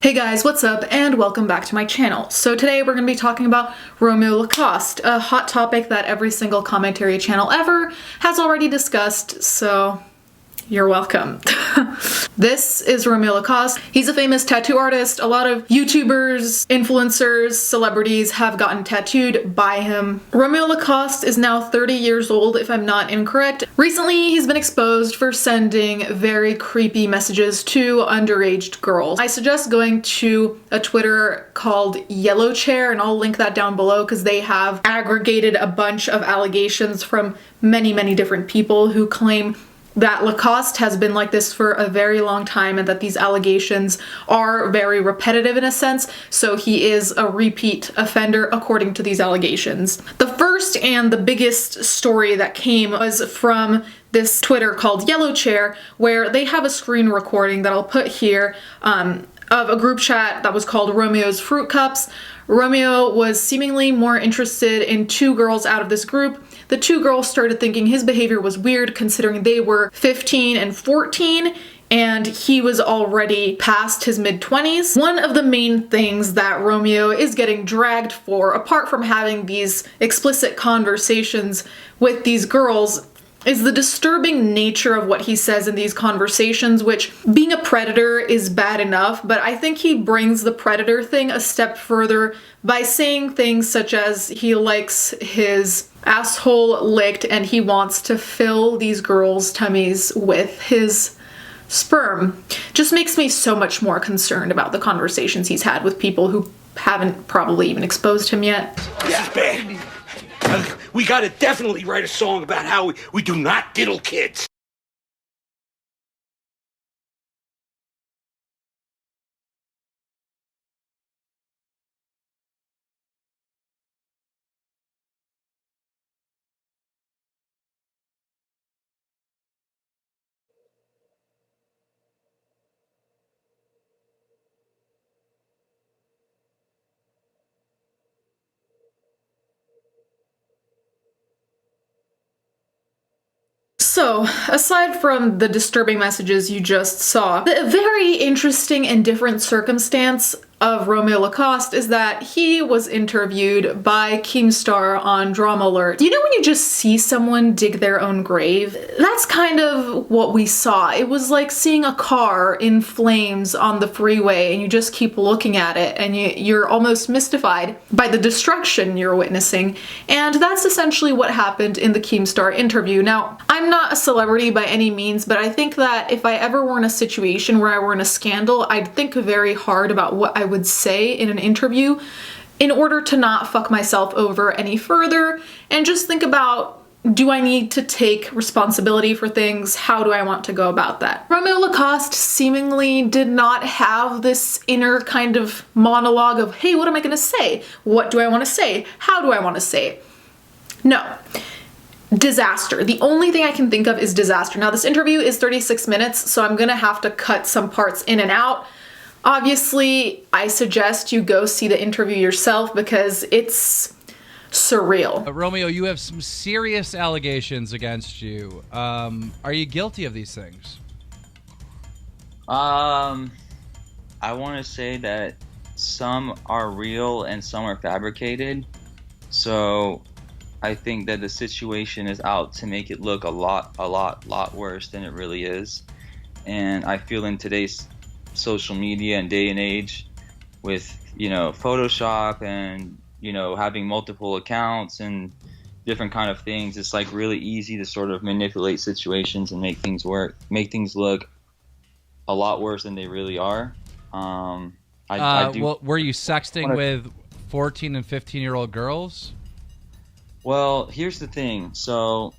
Hey guys, what's up and welcome back to my channel. So today we're going to be talking about Romeo Lacoste, a hot topic that every single commentary channel ever has already discussed, so you're welcome. This is Romeo Lacoste. He's a famous tattoo artist. A lot of YouTubers, influencers, celebrities have gotten tattooed by him. Romeo Lacoste is now 30 years old, if I'm not incorrect. Recently, he's been exposed for sending very creepy messages to underage girls. I suggest going to a Twitter called Yellow Chair, and I'll link that down below because they have aggregated a bunch of allegations from many different people who claim that Lacoste has been like this for a very long time and that these allegations are very repetitive in a sense, so he is a repeat offender according to these allegations. The first and the biggest story that came was from this Twitter called Yellow Chair, where they have a screen recording that I'll put here of a group chat that was called Romeo's Fruit Cups. Romeo was seemingly more interested in two girls out of this group. The two girls started thinking his behavior was weird considering they were 15 and 14 and he was already past his mid-20s. One of the main things that Romeo is getting dragged for, apart from having these explicit conversations with these girls, is the disturbing nature of what he says in these conversations, which being a predator is bad enough, but I think he brings the predator thing a step further by saying things such as he likes his asshole licked and he wants to fill these girls' tummies with his sperm. Just makes me so much more concerned about the conversations he's had with people who haven't probably even exposed him yet. This is bad. We gotta definitely write a song about how we do not diddle kids. So, aside from the disturbing messages you just saw, the very interesting and different circumstance of Romeo Lacoste is that he was interviewed by Keemstar on Drama Alert. You know when you just see someone dig their own grave? That's kind of what we saw. It was like seeing a car in flames on the freeway and you just keep looking at it and you're almost mystified by the destruction you're witnessing. And that's essentially what happened in the Keemstar interview. Now, I'm not a celebrity by any means, but I think that if I ever were in a situation where I were in a scandal, I'd think very hard about what I would say in an interview in order to not fuck myself over any further and just think about, do I need to take responsibility for things? How do I want to go about that? Romeo Lacoste seemingly did not have this inner kind of monologue of, hey, what am I gonna say? What do I want to say? How do I want to say it? No. Disaster. The only thing I can think of is disaster. Now, this interview is 36 minutes, so I'm gonna have to cut some parts in and out. Obviously, I suggest you go see the interview yourself because it's surreal. Romeo, you have some serious allegations against you. Are you guilty of these things? I want to say that some are real and some are fabricated. So I think that the situation is out to make it look a lot worse than it really is. And I feel in today's social media and day and age with, you know, Photoshop and, you know, having multiple accounts and different kind of things, it's like really easy to sort of manipulate situations and make things look a lot worse than they really are. Well, were you sexting with 14 and 15-year-old girls? Well, here's the thing. So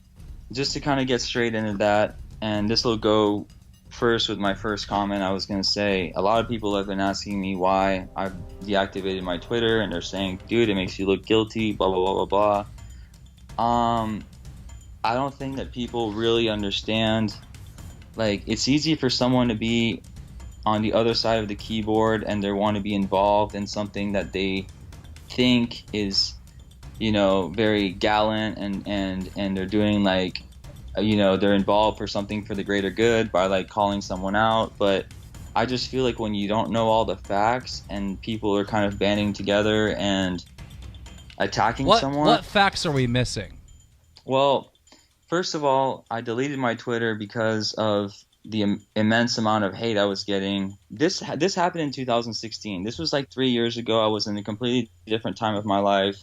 just to kind of get straight into that, and this will go first with my first comment, I was going to say, a lot of people have been asking me why I've deactivated my Twitter, and they're saying, dude, it makes you look guilty, blah, blah, blah, blah, blah. I don't think that people really understand, like, it's easy for someone to be on the other side of the keyboard and they want to be involved in something that they think is, you know, very gallant and they're doing like, you know, they're involved for something for the greater good by like calling someone out. But I just feel like when you don't know all the facts and people are kind of banding together and attacking someone. What facts are we missing? Well, first of all, I deleted my Twitter because of the immense amount of hate I was getting. This happened in 2016. This was like 3 years ago. I was in a completely different time of my life.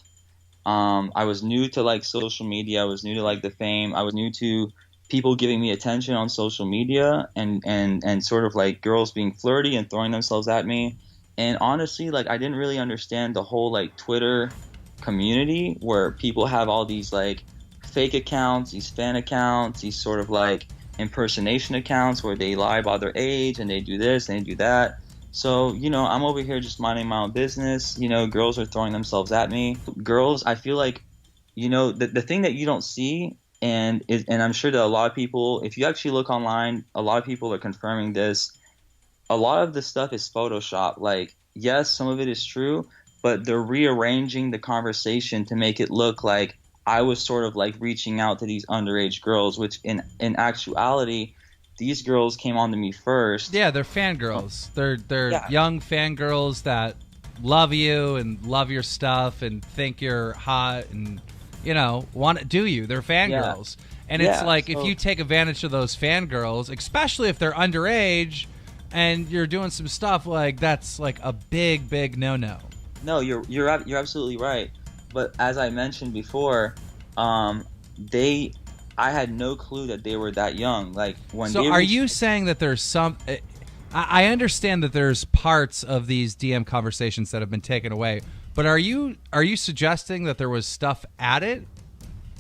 I was new to like social media. I was new to like the fame. I was new to people giving me attention on social media and sort of like girls being flirty and throwing themselves at me. And honestly, like I didn't really understand the whole like Twitter community where people have all these like fake accounts, these fan accounts, these sort of like impersonation accounts where they lie about their age and they do this and they do that. So, you know, I'm over here just minding my own business. You know, girls are throwing themselves at me. Girls, I feel like, you know, the thing that you don't see, and I'm sure that a lot of people, if you actually look online, a lot of people are confirming this. A lot of the stuff is Photoshop. Like, yes, some of it is true, but they're rearranging the conversation to make it look like I was sort of like reaching out to these underage girls, which in actuality, these girls came on to me first. Yeah, they're fangirls. They're young fangirls that love you and love your stuff and think you're hot and, you know, want to do you. They're fangirls. Yeah. And it's like if you take advantage of those fangirls, especially if they're underage and you're doing some stuff, like that's like a big no-no. No, you're absolutely right. But as I mentioned before, I had no clue that they were that young. Like when. So are you saying that there's some? I understand that there's parts of these DM conversations that have been taken away, but are you suggesting that there was stuff added?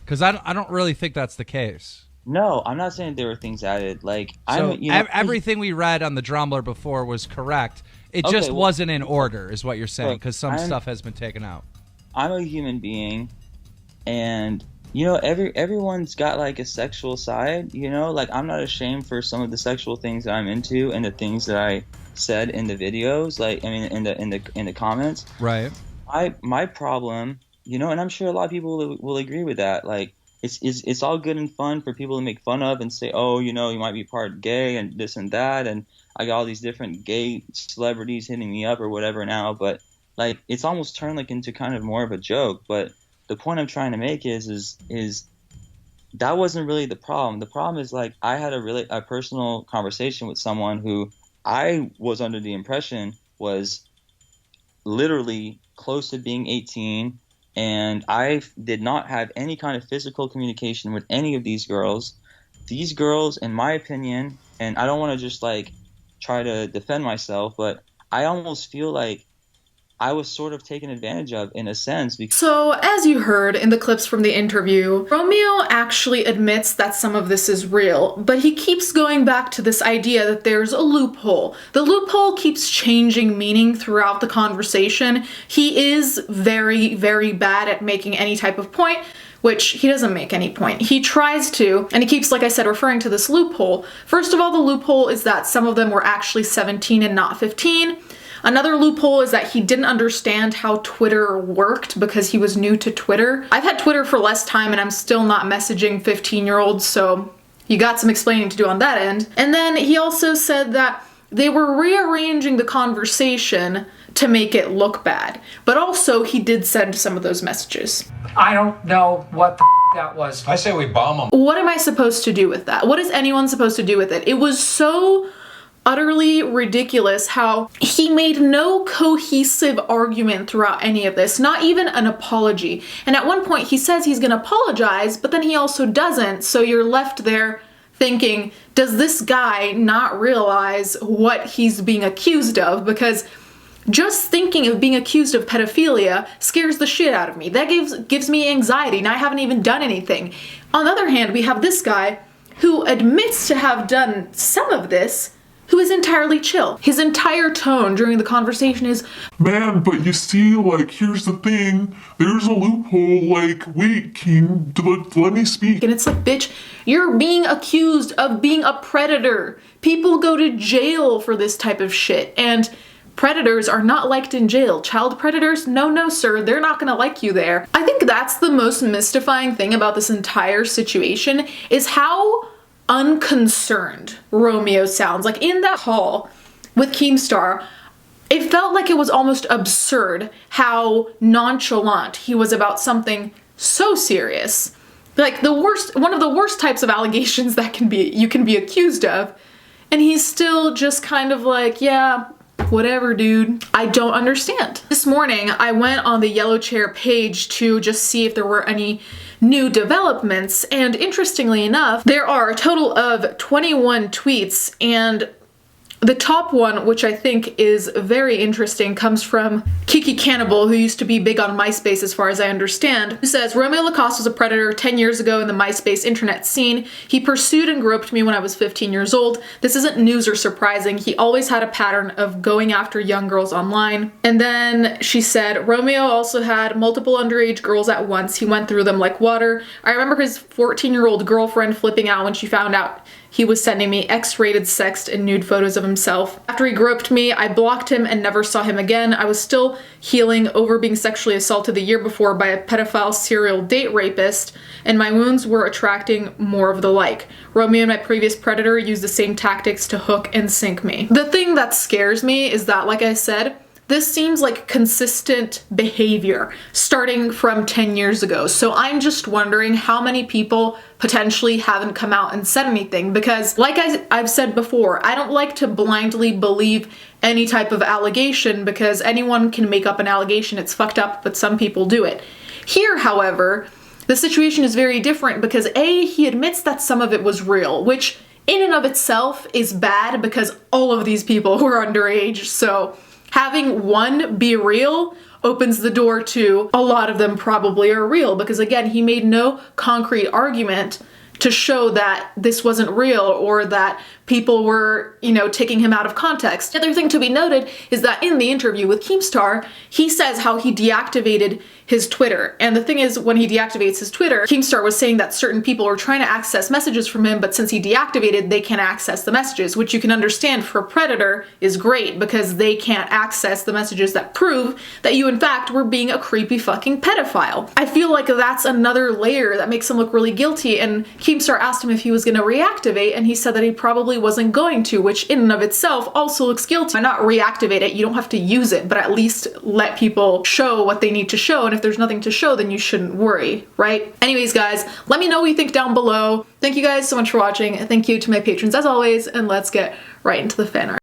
Because I don't really think that's the case. No, I'm not saying there were things added. Like everything we read on the Drumler before was correct. It just wasn't in order, is what you're saying, because some stuff has been taken out. I'm a human being, and you know, everyone's got like a sexual side, you know, like I'm not ashamed for some of the sexual things that I'm into and the things that I said in the videos, like I mean in the comments. Right. My problem, you know, and I'm sure a lot of people will agree with that. Like it's all good and fun for people to make fun of and say, oh, you know, you might be part gay and this and that, and I got all these different gay celebrities hitting me up or whatever now, but like it's almost turned like into kind of more of a joke. But the point I'm trying to make is that wasn't really the problem. The problem is like I had a personal conversation with someone who I was under the impression was literally close to being 18, and I did not have any kind of physical communication with any of these girls. These girls, in my opinion, and I don't want to just like try to defend myself, but I almost feel like I was sort of taken advantage of in a sense. So, as you heard in the clips from the interview, Romeo actually admits that some of this is real, but he keeps going back to this idea that there's a loophole. The loophole keeps changing meaning throughout the conversation. He is very, very bad at making any type of point, which he doesn't make any point. He tries to, and he keeps, like I said, referring to this loophole. First of all, the loophole is that some of them were actually 17 and not 15. Another loophole is that he didn't understand how Twitter worked because he was new to Twitter. I've had Twitter for less time and I'm still not messaging 15-year-olds, so you got some explaining to do on that end. And then he also said that they were rearranging the conversation to make it look bad. But also, he did send some of those messages. I don't know what the that was. I say we bomb them. What am I supposed to do with that? What is anyone supposed to do with it? It was so utterly ridiculous how he made no cohesive argument throughout any of this, not even an apology. And at one point he says he's gonna apologize, but then he also doesn't, so you're left there thinking, does this guy not realize what he's being accused of? Because just thinking of being accused of pedophilia scares the shit out of me. That gives me anxiety, and I haven't even done anything. On the other hand, we have this guy who admits to have done some of this, who is entirely chill. His entire tone during the conversation is, man, but you see, like, here's the thing, there's a loophole, like, wait, King, let me speak. And it's like, bitch, you're being accused of being a predator. People go to jail for this type of shit, and predators are not liked in jail. Child predators? No, sir, they're not gonna like you there. I think that's the most mystifying thing about this entire situation, is how unconcerned Romeo sounds. Like in that hall, with Keemstar, it felt like it was almost absurd how nonchalant he was about something so serious. Like one of the worst types of allegations that you can be accused of, and he's still just kind of like, yeah, whatever, dude. I don't understand. This morning, I went on the Yellow Chair page to just see if there were any new developments, and interestingly enough, there are a total of 21 tweets, and the top one, which I think is very interesting, comes from Kiki Cannibal, who used to be big on MySpace as far as I understand, who says, Romeo Lacoste was a predator 10 years ago in the MySpace internet scene. He pursued and groped me when I was 15 years old. This isn't news or surprising. He always had a pattern of going after young girls online. And then she said, Romeo also had multiple underage girls at once. He went through them like water. I remember his 14-year-old girlfriend flipping out when she found out he was sending me X-rated sext and nude photos of himself. After he groped me, I blocked him and never saw him again. I was still healing over being sexually assaulted the year before by a pedophile serial date rapist, and my wounds were attracting more of the like. Romeo and my previous predator used the same tactics to hook and sink me. The thing that scares me is that, like I said, this seems like consistent behavior starting from 10 years ago. So I'm just wondering how many people potentially haven't come out and said anything, because like I've said before, I don't like to blindly believe any type of allegation because anyone can make up an allegation. It's fucked up, but some people do it. Here, however, the situation is very different because A, he admits that some of it was real, which in and of itself is bad because all of these people were underage, so having one be real opens the door to a lot of them probably are real, because again, he made no concrete argument to show that this wasn't real or that people were, you know, taking him out of context. The other thing to be noted is that in the interview with Keemstar, he says how he deactivated his Twitter. And the thing is, when he deactivates his Twitter, Keemstar was saying that certain people were trying to access messages from him, but since he deactivated, they can't access the messages, which you can understand for a predator is great because they can't access the messages that prove that you in fact were being a creepy fucking pedophile. I feel like that's another layer that makes him look really guilty, and Keemstar asked him if he was going to reactivate, and he said that he probably wasn't going to, which in and of itself also looks guilty. Why not reactivate it? You don't have to use it, but at least let people show what they need to show, and if there's nothing to show, then you shouldn't worry, right? Anyways, guys, let me know what you think down below. Thank you guys so much for watching. Thank you to my patrons as always, and let's get right into the fan art.